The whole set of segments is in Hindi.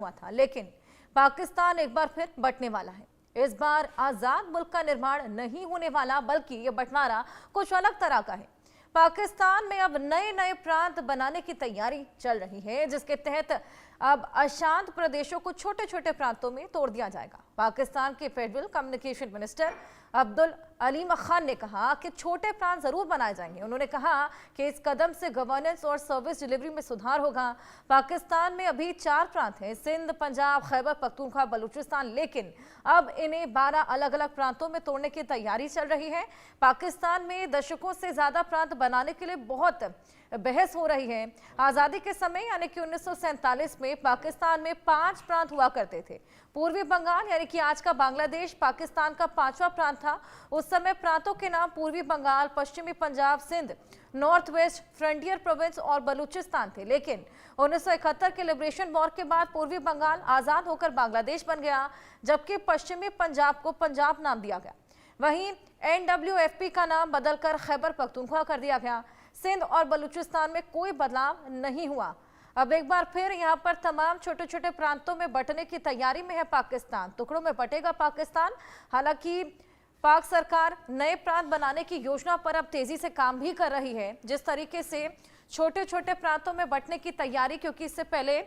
हुआ था, लेकिन पाकिस्तान एक बार फिर बंटने वाला है। इस बार आजाद मुल्क का निर्माण नहीं होने वाला, बल्कि ये बंटवारा कुछ अलग तरह का है। पाकिस्तान में अब नए नए प्रांत बनाने की तैयारी चल रही है, जिसके तहत अब अशांत प्रदेशों को छोटे छोटे प्रांतों में तोड़ दिया जाएगा। पाकिस्तान के federal communication minister Abdul Aleem Khan ने कहा कि छोटे प्रांत जरूर बनाए जाएंगे। उन्होंने कहा कि इस कदम से गवर्नेंस और सर्विस डिलीवरी में सुधार होगा। पाकिस्तान में अभी 4 प्रांत हैं, सिंध, पंजाब, खैबर पख्तूनख्वा, बलूचिस्तान, लेकिन अब इन्हें 12 अलग अलग प्रांतों में तोड़ने की तैयारी चल रही है। पाकिस्तान में दशकों से ज्यादा प्रांत बनाने के लिए बहुत बहस हो रही है। आजादी के समय यानी कि 1947 में पाकिस्तान में 5 प्रांत हुआ करते थे। पूर्वी बंगाल यानी कि आज का बांग्लादेश पाकिस्तान का 5वां प्रांत था। उस समय प्रांतों के नाम पूर्वी बंगाल, पश्चिमी Punjab, Sindh, North West Frontier Province और बलूचिस्तान थे। लेकिन 1971 के लिबरेशन वॉर के बाद पूर्वी बंगाल आजाद होकर बांग्लादेश बन गया, जबकि पश्चिमी पंजाब को पंजाब नाम दिया गया। वहीं NWFP का नाम बदलकर खैबर पख्तूनख्वा कर दिया गया। सिंध और बलूचिस्तान में कोई बदलाव नहीं हुआ। अब एक बार फिर यहां पर तमाम छोटे छोटे प्रांतों में बंटने की तैयारी में है पाकिस्तान। टुकड़ों में बंटेगा पाकिस्तान। हालांकि पाक सरकार नए प्रांत बनाने की योजना पर अब तेजी से काम भी कर रही है। जिस तरीके से छोटे छोटे प्रांतों में बंटने की तैयारी, क्योंकि इससे पहले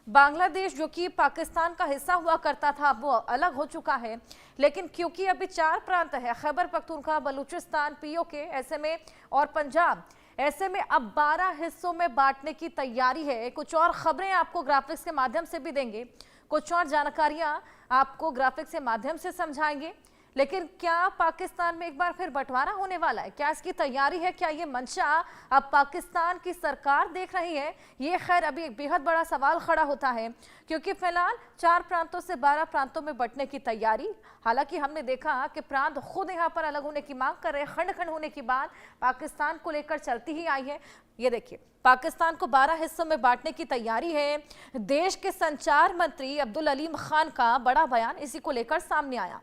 बांग्लादेश जो कि पाकिस्तान का हिस्सा हुआ करता था, वो अलग हो चुका है। लेकिन क्योंकि अभी 4 प्रांत है, खैबर पख्तूनख्वा, बलूचिस्तान, POK, ऐसे में और पंजाब, ऐसे में अब 12 हिस्सों में बांटने की तैयारी है। कुछ और खबरें आपको ग्राफिक्स के माध्यम से भी देंगे, कुछ और जानकारियां आपको ग्राफिक्स के माध्यम से समझाएंगे। लेकिन क्या पाकिस्तान में एक बार फिर बंटवारा होने वाला है? क्या इसकी तैयारी है? क्या ये मंशा अब पाकिस्तान की सरकार देख रही है? ये खैर अभी एक बेहद बड़ा सवाल खड़ा होता है, क्योंकि फिलहाल 4 प्रांतों से 12 प्रांतों में बंटने की तैयारी। हालांकि हमने देखा कि प्रांत खुद यहाँ पर अलग होने की मांग कर रहे हैं। खंड खंड होने की बात पाकिस्तान को लेकर चलती ही आई है। ये देखिए, पाकिस्तान को 12 हिस्सों में बांटने की तैयारी है। देश के संचार मंत्री अब्दुल अलीम खान का बड़ा बयान इसी को लेकर सामने आया।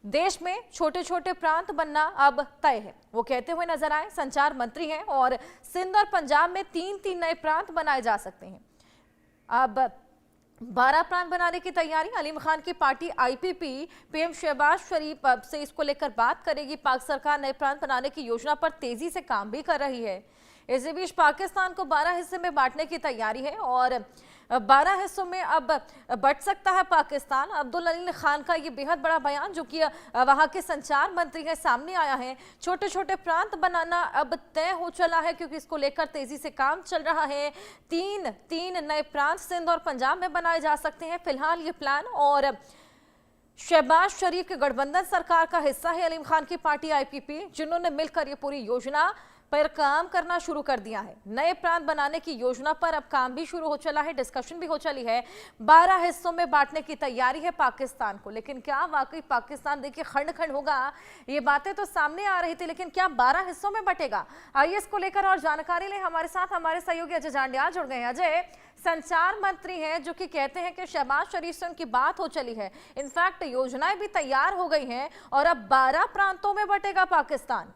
देश में छोटे छोटे प्रांत बनना अब तय है, वो कहते हुए नजर आए। संचार मंत्री हैं और सिंध और पंजाब में 3-3 नए प्रांत बनाए जा सकते हैं। अब 12 प्रांत बनाने की तैयारी। अलीम खान की पार्टी IPP PM शहबाज शरीफ अब से इसको लेकर बात करेगी। पाक सरकार नए प्रांत बनाने की योजना पर तेजी से काम भी कर रही है। इसी बीच पाकिस्तान को 12 हिस्से में बांटने की तैयारी है और 12 हिस्सों में अब बंट सकता है पाकिस्तान। अब्दुल अलीम खान का ये बेहद बड़ा बयान, जो कि वहां के संचार मंत्री है, सामने आया है। छोटे छोटे प्रांत बनाना अब तय हो चला है, क्योंकि इसको लेकर तेजी से काम चल रहा है। 3 नए प्रांत सिंध और पंजाब में बनाए जा सकते हैं फिलहाल ये प्लान। और शहबाज शरीफ के गठबंधन सरकार का हिस्सा है अलीम खान की पार्टी IPP, जिन्होंने मिलकर ये पूरी योजना पर काम करना शुरू कर दिया है। नए प्रांत बनाने की योजना पर अब काम भी शुरू हो चला है, डिस्कशन भी हो चली है। 12 हिस्सों में बांटने की तैयारी है पाकिस्तान को। लेकिन क्या वाकई पाकिस्तान देखिए खंड खंड होगा? ये बातें तो सामने आ रही थी, लेकिन क्या 12 हिस्सों में बंटेगा? आइए इसको लेकर और जानकारी लें। हमारे साथ हमारे सहयोगी अजय जांडिया जुड़ गए हैं। अजय, संचार मंत्री हैं जो कि कहते हैं कि शहबाज शरीफ से उनकी बात हो चली है, इनफैक्ट योजनाएं भी तैयार हो गई हैं और अब 12 प्रांतों में बंटेगा पाकिस्तान।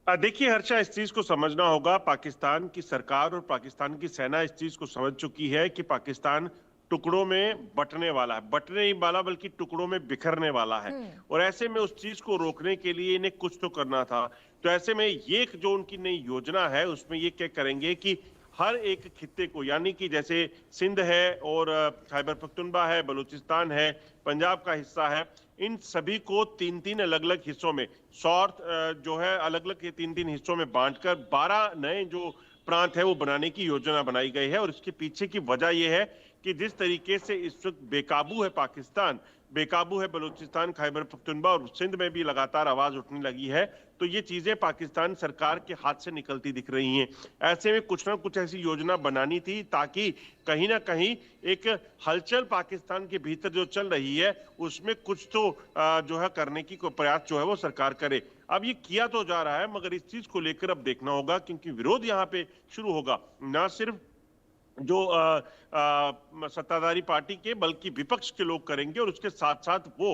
देखिए हर्षा, इस चीज को समझना होगा। पाकिस्तान की सरकार और पाकिस्तान की सेना इस चीज को समझ चुकी है कि पाकिस्तान टुकड़ों में बंटने वाला है। बंटने ही वाला बल्कि टुकड़ों में बिखरने वाला है। और ऐसे में उस चीज को रोकने के लिए इन्हें कुछ तो करना था। तो ऐसे में ये जो उनकी नई योजना है, उसमें ये क्या करेंगे कि हर एक खित्ते को, यानी कि जैसे सिंध है और खैबर पख्तूनख्वा है, बलूचिस्तान है, पंजाब का हिस्सा है, इन सभी को 3-3 अलग अलग हिस्सों में, सॉर्थ जो है अलग अलग 3-3 हिस्सों में बांटकर 12 नए जो प्रांत है वो बनाने की योजना बनाई गई है। और इसके पीछे की वजह यह है कि जिस तरीके से इस वक्त बेकाबू है पाकिस्तान, बेकाबू है बलूचिस्तान, खैबर पख्तूनख्वा और सिंध में भी लगातार आवाज उठने लगी है, तो ये चीजें पाकिस्तान सरकार के हाथ से निकलती दिख रही हैं। ऐसे में कुछ ना कुछ ऐसी योजना बनानी थी ताकि कहीं ना कहीं एक हलचल पाकिस्तान के भीतर जो चल रही है उसमें कुछ तो जो है करने की प्रयास जो है वो सरकार करे। अब ये किया तो जा रहा है, मगर इस चीज को लेकर अब देखना होगा, क्योंकि विरोध यहाँ पे शुरू होगा, ना सिर्फ जो सत्ताधारी पार्टी के बल्कि विपक्ष के लोग करेंगे और उसके साथ साथ वो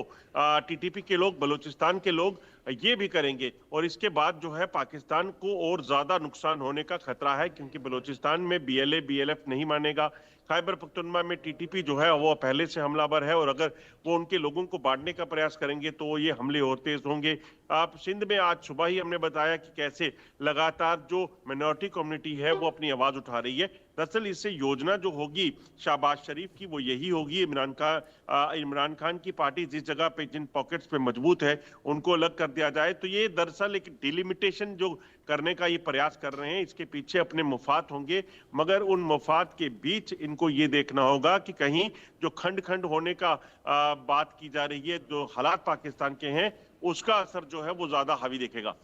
TTP के लोग, बलूचिस्तान के लोग ये भी करेंगे। और इसके बाद जो है पाकिस्तान को और ज्यादा नुकसान होने का खतरा है, क्योंकि बलूचिस्तान में BLA BLF नहीं मानेगा, खैबर पख्तूनख्वा में टीटीपी जो है वो पहले से हमलावर है, और अगर वो उनके लोगों को बांटने का प्रयास करेंगे तो ये हमले और तेज होंगे। आप सिंध में आज सुबह ही हमने बताया कि कैसे लगातार जो माइनॉरिटी कम्युनिटी है वो अपनी आवाज उठा रही है। दरअसल इससे योजना जो होगी शहबाज शरीफ की वो यही होगी, इमरान खान की पार्टी जिस जगह पे जिन पॉकेट्स पे मजबूत है उनको अलग कर दिया जाए। तो ये दरअसल एक डिलिमिटेशन जो करने का ये प्रयास कर रहे हैं, इसके पीछे अपने मुफाद होंगे, मगर उन मुफाद के बीच इनको ये देखना होगा कि कहीं जो खंड खंड होने का बात की जा रही है, जो हालात पाकिस्तान के हैं उसका असर जो है वो ज्यादा हावी दिखेगा।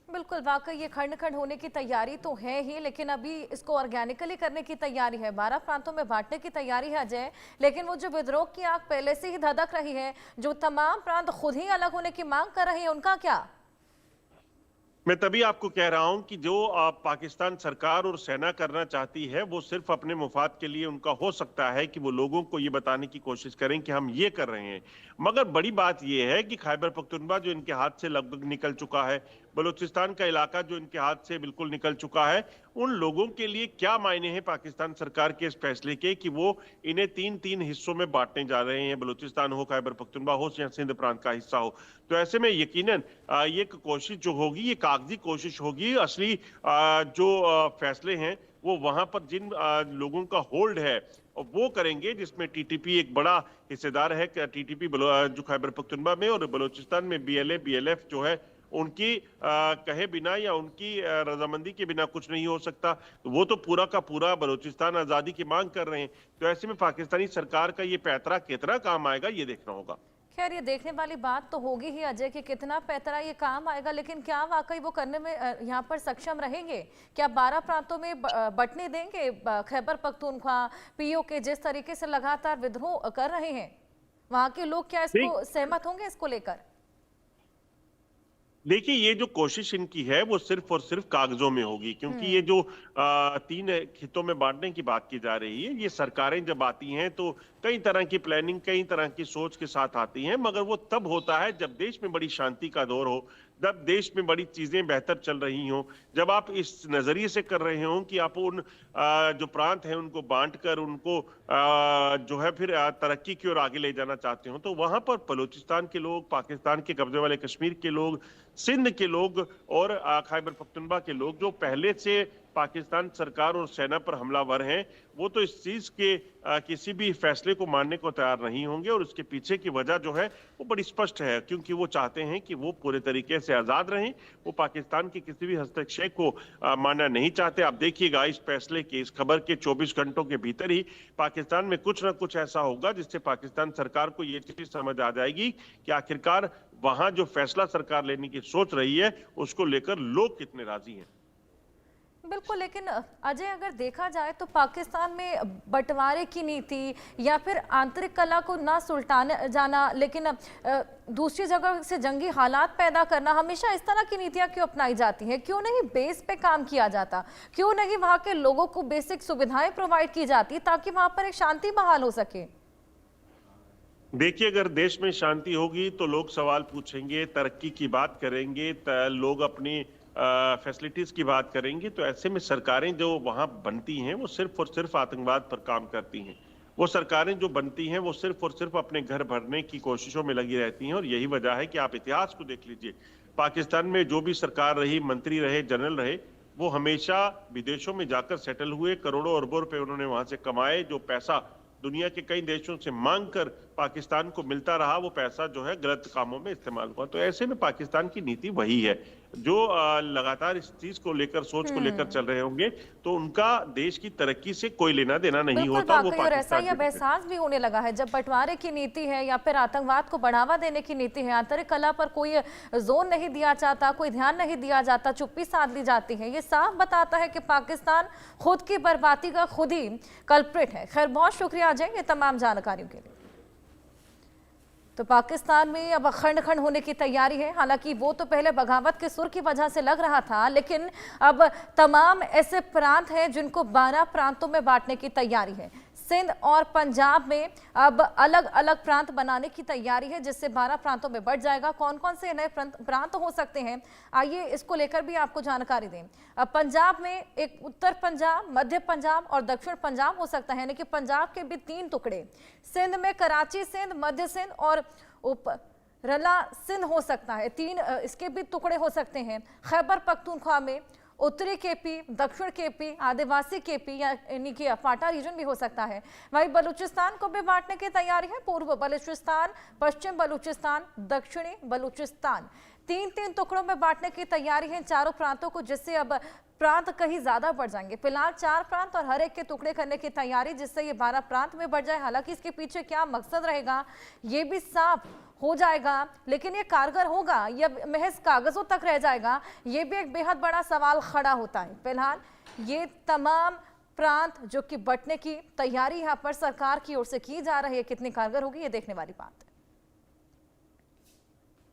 बिल्कुल, वाकई ये खंड खंड होने की तैयारी तो है ही, लेकिन अभी इसको ऑर्गेनिकली करने की तैयारी है, 12 प्रांतों में बांटने की तैयारी है अजय। लेकिन वो जो विद्रोह की आग पहले से ही धधक रही है, जो तमाम प्रांत खुद ही अलग होने की मांग कर रहे हैं, उनका क्या? मैं तभी आपको कह रहा हूं कि जो पाकिस्तान सरकार और सेना करना चाहती है वो सिर्फ अपने मुफाद के लिए उनका हो सकता है कि वो लोगों को ये बताने की कोशिश करें कि हम ये कर रहे हैं, मगर बड़ी बात ये है कि खैबर पख्तूनख्वा जो इनके हाथ से लगभग निकल चुका है, बलूचिस्तान का इलाका जो इनके हाथ से बिल्कुल निकल चुका है, उन लोगों के लिए क्या मायने हैं पाकिस्तान सरकार के इस फैसले के कि वो इन्हें 3-3 हिस्सों में बांटने जा रहे हैं, बलूचिस्तान हो, खैबर पख्तूनख्वा हो या सिंध प्रांत का हिस्सा हो। तो ऐसे में यकीनन ये कोशिश जो होगी ये कागजी कोशिश होगी। असली जो फैसले हैं वो वहां पर जिन लोगों का होल्ड है वो करेंगे, जिसमें टीटीपी एक बड़ा हिस्सेदार है। टीटीपी जो खैबर पख्तूनख्वा में और बलूचिस्तान में BLF जो है उनकी कहे बिना या उनकी रजामंदी के बिना कुछ नहीं हो सकता। वो तो पूरा का पूरा बलूचिस्तान आजादी की मांग कर रहे हैं। तो ऐसे में पाकिस्तानी सरकार का ये पैतरा कितना काम आएगा ये देखना होगा। खैर, ये देखने वाली बात तो होगी ही अजय कि कितना पैतरा ये काम आएगा, लेकिन क्या वाकई वो करने में यहाँ पर सक्षम रहेंगे? क्या 12 प्रांतों में बंटने देंगे? खैबर पख्तूनख्वा POK जिस तरीके से लगातार विद्रोह कर रहे हैं, वहां के लोग क्या इसको सहमत होंगे इसको लेकर? देखिए, ये जो कोशिश इनकी है वो सिर्फ और सिर्फ कागजों में होगी, क्योंकि ये जो 3 खितों में बांटने की बात की जा रही है, ये सरकारें जब आती हैं तो कई तरह की प्लानिंग, कई तरह की सोच के साथ आती हैं, मगर वो तब होता है जब देश में बड़ी शांति का दौर हो, जब देश में बड़ी चीजें बेहतर चल रही हों, जब आप इस नजरिए से कर रहे हों कि आप उन जो प्रांत हैं उनको बांटकर उनको जो है फिर तरक्की की ओर आगे ले जाना चाहते हो। तो वहां पर बलूचिस्तान के लोग, पाकिस्तान के कब्जे वाले कश्मीर के लोग, सिंध के लोग और खैबर पख्तूनख्वा के लोग जो पहले से पाकिस्तान सरकार और सेना पर हमलावर हैं, वो तो इस चीज के किसी भी फैसले को मानने को तैयार नहीं होंगे। और उसके पीछे की वजह जो है वो बड़ी स्पष्ट है, क्योंकि वो चाहते हैं कि वो पूरे तरीके से आजाद रहें। वो पाकिस्तान के किसी भी हस्तक्षेप को मानना नहीं चाहते। आप देखिएगा इस फैसले के, इस खबर के 24 घंटों के भीतर ही पाकिस्तान में कुछ ना कुछ ऐसा होगा जिससे पाकिस्तान सरकार को ये चीज समझ आ जाएगी कि आखिरकार वहां जो फैसला सरकार लेने की सोच रही है उसको लेकर लोग कितने राजी हैं। बिल्कुल, लेकिन अजय अगर देखा जाए तो पाकिस्तान में बंटवारे की नीति या फिर आंतरिक कला को ना सुलटाने जाना, लेकिन दूसरी जगह से जंगी हालात पैदा करना, हमेशा इस तरह की नीतियां क्यों अपनाई जाती हैं? क्यों नहीं बेस पे काम किया जाता? क्यों नहीं वहां के लोगों को बेसिक सुविधाएं प्रोवाइड की जाती ताकि वहां पर एक शांति बहाल हो सके? देखिए, अगर देश में शांति होगी तो लोग सवाल पूछेंगे, तरक्की की बात करेंगे, लोग अपनी फैसिलिटीज की बात करेंगे। तो ऐसे में सरकारें जो वहां बनती हैं वो सिर्फ और सिर्फ आतंकवाद पर काम करती हैं। वो सरकारें जो बनती हैं वो सिर्फ और सिर्फ अपने घर भरने की कोशिशों में लगी रहती हैं। और यही वजह है कि आप इतिहास को देख लीजिए, पाकिस्तान में जो भी सरकार रही, मंत्री रहे, जनरल रहे, वो हमेशा विदेशों में जाकर सेटल हुए, करोड़ों अरबों रुपए उन्होंने वहां से कमाए। जो पैसा दुनिया के कई देशों से मांग कर पाकिस्तान को मिलता रहा, वो पैसा जो है गलत कामों में इस्तेमाल हुआ। तो ऐसे में पाकिस्तान की नीति वही है, जो लगातार इस चीज को लेकर, सोच को लेकर चल रहे होंगे, तो उनका देश की तरक्की से कोई लेना देना नहीं होता। वो और ऐसा ही अब एहसास भी होने लगा है, जब बंटवारे की नीति है या फिर आतंकवाद को बढ़ावा देने की नीति है, आंतरिक कला पर कोई जोर नहीं दिया जाता, कोई ध्यान नहीं दिया जाता, चुप्पी साध ली जाती है। ये साफ बताता है कि पाकिस्तान खुद की बर्बादी का खुद ही कल्प्रिट है। खैर, बहुत शुक्रिया अजय ये तमाम जानकारियों के लिए। तो पाकिस्तान में अब खंड खंड होने की तैयारी है। हालांकि वो तो पहले बगावत के सुर की वजह से लग रहा था, लेकिन अब तमाम ऐसे प्रांत हैं जिनको 12 प्रांतों में बांटने की तैयारी है। सिंध और पंजाब में अब अलग अलग प्रांत बनाने की तैयारी है, जिससे 12 प्रांतों में बढ़ जाएगा। कौन कौन से नए प्रांत हो सकते हैं, आइए इसको लेकर भी आपको जानकारी दें। अब पंजाब में एक उत्तर पंजाब, मध्य पंजाब और दक्षिण पंजाब हो सकता है, यानी कि पंजाब के भी 3 टुकड़े। सिंध में कराची सिंध, मध्य सिंध और रला सिंध हो सकता है, 3 इसके भी टुकड़े हो सकते हैं। खैबर पख्तूनख्वा में उत्तरी केपी, दक्षिण केपी, आदिवासी केपी यानी कि फाटा रीजन भी हो सकता है। वहीं बलूचिस्तान को भी बांटने की तैयारी है, पूर्व बलूचिस्तान, पश्चिम बलूचिस्तान, दक्षिणी बलूचिस्तान, 3-3 टुकड़ों में बांटने की तैयारी है चारों प्रांतों को, जिससे अब प्रांत कहीं ज्यादा बढ़ जाएंगे। फिलहाल 4 प्रांत और हर एक के टुकड़े करने की तैयारी, जिससे ये 12 प्रांत में बढ़ जाए। हालांकि इसके पीछे क्या मकसद रहेगा ये भी साफ हो जाएगा, लेकिन ये कारगर होगा या महज कागजों तक रह जाएगा, ये भी एक बेहद बड़ा सवाल खड़ा होता है। फिलहाल ये तमाम प्रांत जो कि बंटने की तैयारी यहाँ पर सरकार की ओर से की जा रही है, कितनी कारगर होगी ये देखने वाली बात है।